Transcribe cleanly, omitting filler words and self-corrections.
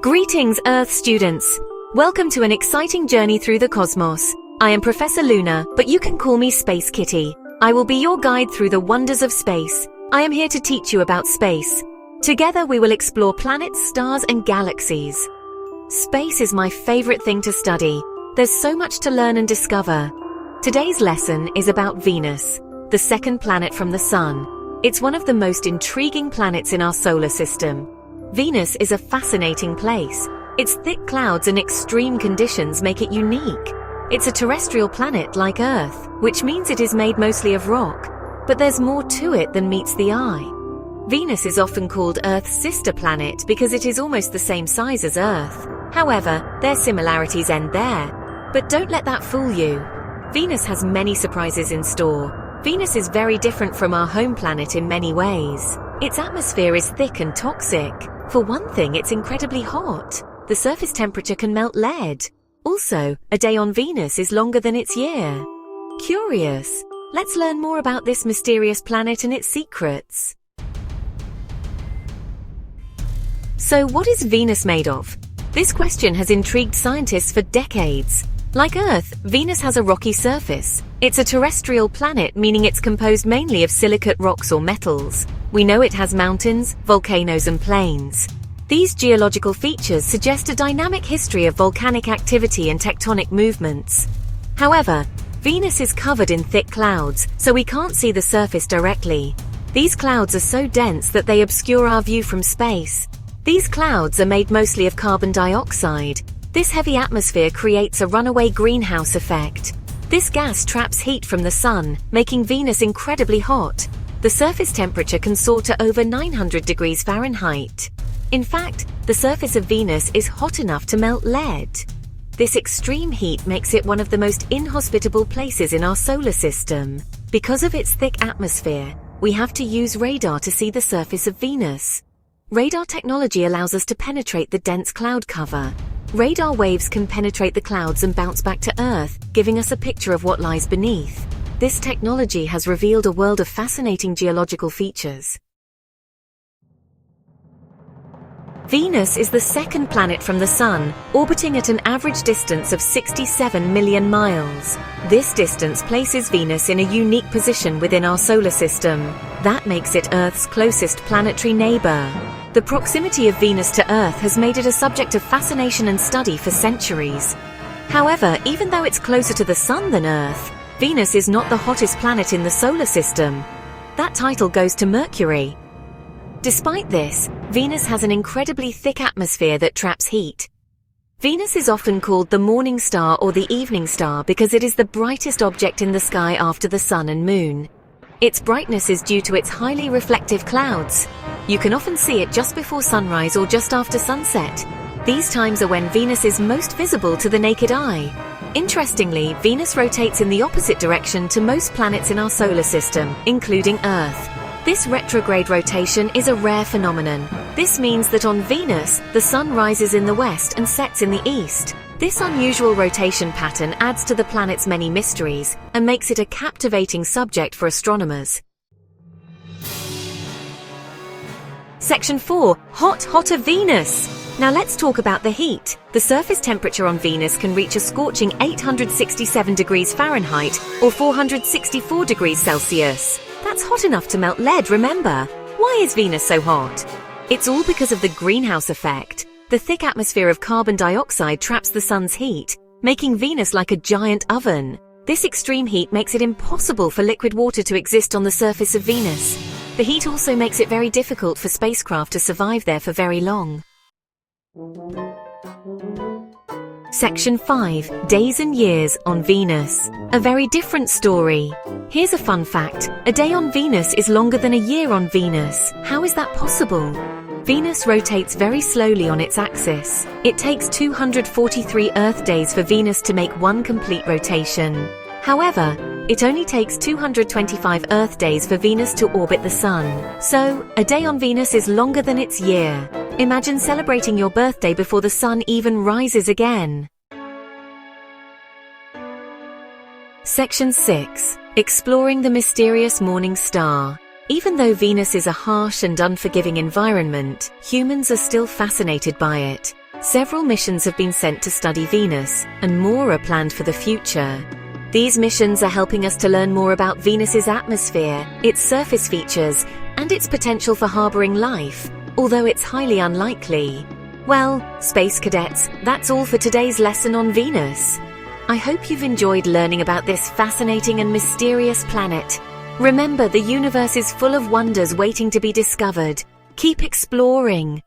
Greetings, Earth students! Welcome to an exciting journey through the cosmos. I am Professor Luna, but you can call me Space-Kitty. I will be your guide through the wonders of space. I am here to teach you about space. Together we will explore planets, stars, and galaxies. Space is my favorite thing to study. There's so much to learn and discover. Today's lesson is about Venus, the second planet from the Sun. It's one of the most intriguing planets in our solar system. Venus is a fascinating place. Its thick clouds and extreme conditions make it unique. It's a terrestrial planet like Earth, which means it is made mostly of rock. But there's more to it than meets the eye. Venus is often called Earth's sister planet because it is almost the same size as Earth. However, their similarities end there. But don't let that fool you. Venus has many surprises in store. Venus is very different from our home planet in many ways. Its atmosphere is thick and toxic. For one thing, it's incredibly hot. The surface temperature can melt lead. Also, a day on Venus is longer than its year. Curious? Let's learn more about this mysterious planet and its secrets. So, what is Venus made of? This question has intrigued scientists for decades. Like Earth, Venus has a rocky surface. It's a terrestrial planet, meaning it's composed mainly of silicate rocks or metals. We know it has mountains, volcanoes, and plains. These geological features suggest a dynamic history of volcanic activity and tectonic movements. However, Venus is covered in thick clouds, so we can't see the surface directly. These clouds are so dense that they obscure our view from space. These clouds are made mostly of carbon dioxide. This heavy atmosphere creates a runaway greenhouse effect. This gas traps heat from the sun, making Venus incredibly hot. The surface temperature can soar to over 900 degrees Fahrenheit. In fact, the surface of Venus is hot enough to melt lead. This extreme heat makes it one of the most inhospitable places in our solar system. Because of its thick atmosphere, we have to use radar to see the surface of Venus. Radar technology allows us to penetrate the dense cloud cover. Radar waves can penetrate the clouds and bounce back to Earth, giving us a picture of what lies beneath. This technology has revealed a world of fascinating geological features. Venus is the second planet from the Sun, orbiting at an average distance of 67 million miles. This distance places Venus in a unique position within our solar system. That makes it Earth's closest planetary neighbor. The proximity of Venus to Earth has made it a subject of fascination and study for centuries. However, even though it's closer to the Sun than Earth, Venus is not the hottest planet in the solar system. That title goes to Mercury. Despite this, Venus has an incredibly thick atmosphere that traps heat. Venus is often called the morning star or the evening star because it is the brightest object in the sky after the Sun and Moon. Its brightness is due to its highly reflective clouds. You can often see it just before sunrise or just after sunset. These times are when Venus is most visible to the naked eye. Interestingly, Venus rotates in the opposite direction to most planets in our solar system, including Earth. This retrograde rotation is a rare phenomenon. This means that on Venus, the Sun rises in the west and sets in the east. This unusual rotation pattern adds to the planet's many mysteries and makes it a captivating subject for astronomers. Section 4. Hotter Venus. Now let's talk about the heat. The surface temperature on Venus can reach a scorching 867 degrees Fahrenheit or 464 degrees Celsius. That's hot enough to melt lead, remember? Why is Venus so hot? It's all because of the greenhouse effect. The thick atmosphere of carbon dioxide traps the sun's heat, making Venus like a giant oven. This extreme heat makes it impossible for liquid water to exist on the surface of Venus. The heat also makes it very difficult for spacecraft to survive there for very long. Section 5. Days and years on Venus. A very different story. Here's a fun fact. A day on Venus is longer than a year on Venus. How is that possible? Venus rotates very slowly on its axis. It takes 243 Earth days for Venus to make one complete rotation. However, it only takes 225 Earth days for Venus to orbit the Sun. So, a day on Venus is longer than its year. Imagine celebrating your birthday before the Sun even rises again. Section 6. Exploring the mysterious morning star. Even though Venus is a harsh and unforgiving environment, humans are still fascinated by it. Several missions have been sent to study Venus, and more are planned for the future. These missions are helping us to learn more about Venus's atmosphere, its surface features, and its potential for harboring life, although it's highly unlikely. Well, Space Cadets, that's all for today's lesson on Venus. I hope you've enjoyed learning about this fascinating and mysterious planet. Remember, the universe is full of wonders waiting to be discovered. Keep exploring.